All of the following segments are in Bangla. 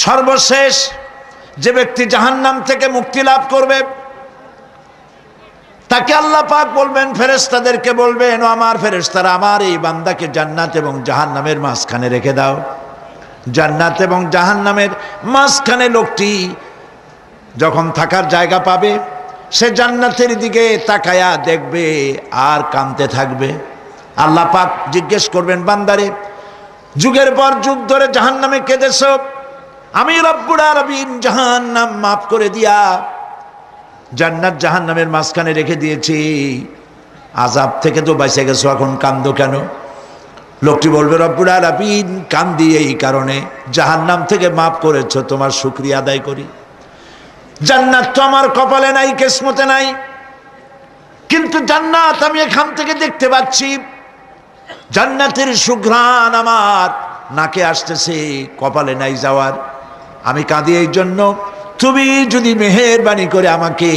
সর্বশেষ যে ব্যক্তি জাহান্নাম থেকে মুক্তি লাভ করবে তাকে আল্লাহ পাক বলবেন, ফেরেশতাদেরকে বলবেন, ও আমার ফেরেশতারা, আমার এই বান্দাকে জান্নাত এবং জাহান্নামের মাঝখানে রেখে দাও। জান্নাত এবং জাহান্নামের মাঝখানে লোকটি যখন থাকার জায়গা পাবে, সে জান্নাতের দিকে তাকায়া দেখবে আর কাঁদতে থাকবে। আল্লাহ পাক জিজ্ঞেস করবেন, বান্দারে, যুগের পর যুগ ধরে জাহান্নামে কেঁদেছ, আমি রব্বুল আলামিন জাহান্নাম মাফ করে দিয়া জান্নাত জাহান্নামের মাঝখানে রেখে দিয়েছি, আযাব থেকে তো বেঁচে গেছো, এখন কান্দো কেন? লোকটি বলবে, রব্বুল আলামিন কান্দি এই কারণে, জাহান্নাম থেকে মাফ করেছো, তোমার শুকরিয়া আদায় করি। জান্নাত তো আমার কপালে নাই, কিসমতে নাই, কিন্তু জান্নাত আমি এখান থেকে দেখতে পাচ্ছি, জান্নাতের সুঘ্রাণ আমার নাকে আসতেছে, কপালে নাই যাওয়ার। আমি কাঁদি এই জন্য, তুমি যদি মেহেরবানি করে আমাকে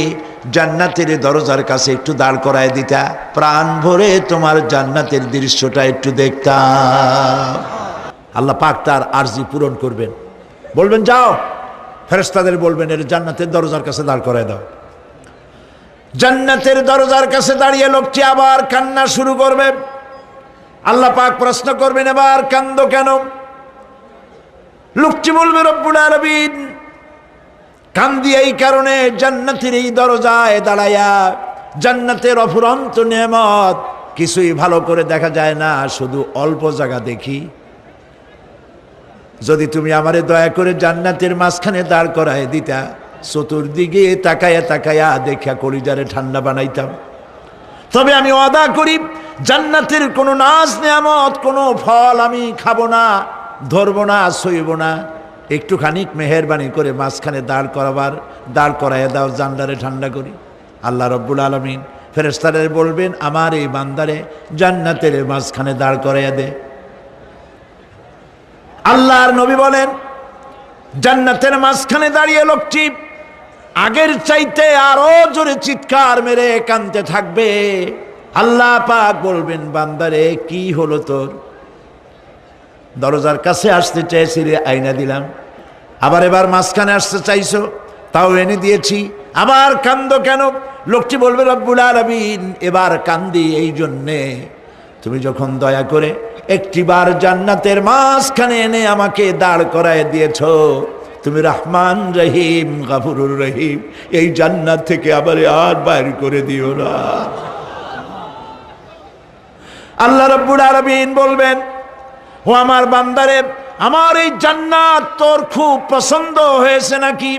জান্নাতের দরজার কাছে একটু দাঁড় করায় দিতা, প্রাণ ভরে তোমার জান্নাতের দৃশ্যটা একটু দেখতাম। আল্লাহ পাক তার আরজি পূরণ করবেন, বলবেন, যাও, ফেরেশতাদের বলবেন, এর জান্নাতের দরজার কাছে দাঁড় করায় দাও। জান্নাতের দরজার কাছে দাঁড়িয়ে লোকটি আবার কান্না শুরু করবে। আল্লাহ পাক প্রশ্ন করবেন, এবার কান্দো কেন? লোকটি বলবে, রব্বুল আলামিন কান্দি এই কারণে, জান্নাতের এই দরজায় দাঁড়ায়া জান্নাতের অফুরন্ত নেয়ামত কিছুই ভালো করে দেখা যায় না, শুধু অল্প জায়গা দেখি। যদি তুমি আমারে দয়া করে জান্নাতের মাঝখানে দাঁড় করায় দিতা, চতুর্দিকে তাকায়া তাকায়া দেখা কলিজারে ঠান্ডা বানাইতাম। তবে আমি ওয়াদা করি, জান্নাতের কোনো নাজ নেয়ামত, কোনো ফল আমি খাবো না, ধরবো না, সইব না। একটুখানি মেহেরবানি করে মাঝখানে দাঁড় করাইয়া দাও, জান্নারে ঠান্ডা করি। আল্লাহ রব্বুল আলামিন ফেরেশতাদের বলবেন, আমার এই বান্দারে জান্নাতের মাঝখানে দাঁড় করাইয়া দে। আল্লাহর নবী বলেন, জান্নাতের মাঝখানে দাঁড়িয়ে লোকটি আগের চাইতে আরো জোরে চিৎকার মেরে কাঁদতে থাকবে। আল্লাহ পাক বলবেন, বান্দারে কি হলো তোর? দরজার কাছে আসতে চাইছিলে, আইনা দিলাম। আবার এবার মাঝখানে আসতে চাইছো, তাও এনে দিয়েছি, আবার কান্দো কেন? লোকটি বলবে, রব্বুল আলামিন এবার কান্দি এই জন্যে, তুমি যখন দয়া করে একটিবার জান্নাতের মাঝখানে এনে আমাকে দাঁড় করায় দিয়েছ, তুমি রহমান রহিম গফুরুর রহিম, এই জান্নাত থেকে আবার আর বাইর করে দিও না। আল্লাহ রাব্বুল আলামিন বলবেন, ও আমার বান্দারে, আমার এই জান্নাত তোর খুব পছন্দ হয়েছে নাকি?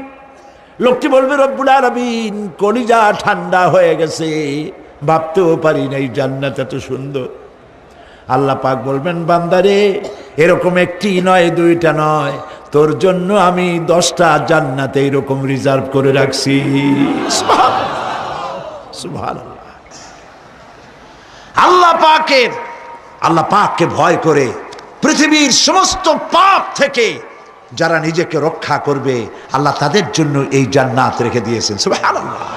লোকটি বলবে, রব্বুল আলামিন কলিজা ঠান্ডা হয়ে গেছে, ভাবতেও পারি না এই জান্নাত এত সুন্দর। আল্লাহ পাক বলবেন, বান্দারে, এরকম একটি নয়, দুইটা নয়, তোর জন্য আমি 10টা জান্নাত এইরকম রিজার্ভ করে রাখছি। সুবহানাল্লাহ। আল্লাহ পাককে ভয় করে পৃথিবীর সমস্ত পাপ থেকে যারা নিজেকে রক্ষা করবে, আল্লাহ তাদের জন্য এই জান্নাত রেখে দিয়েছেন। সুবহানাল্লাহ।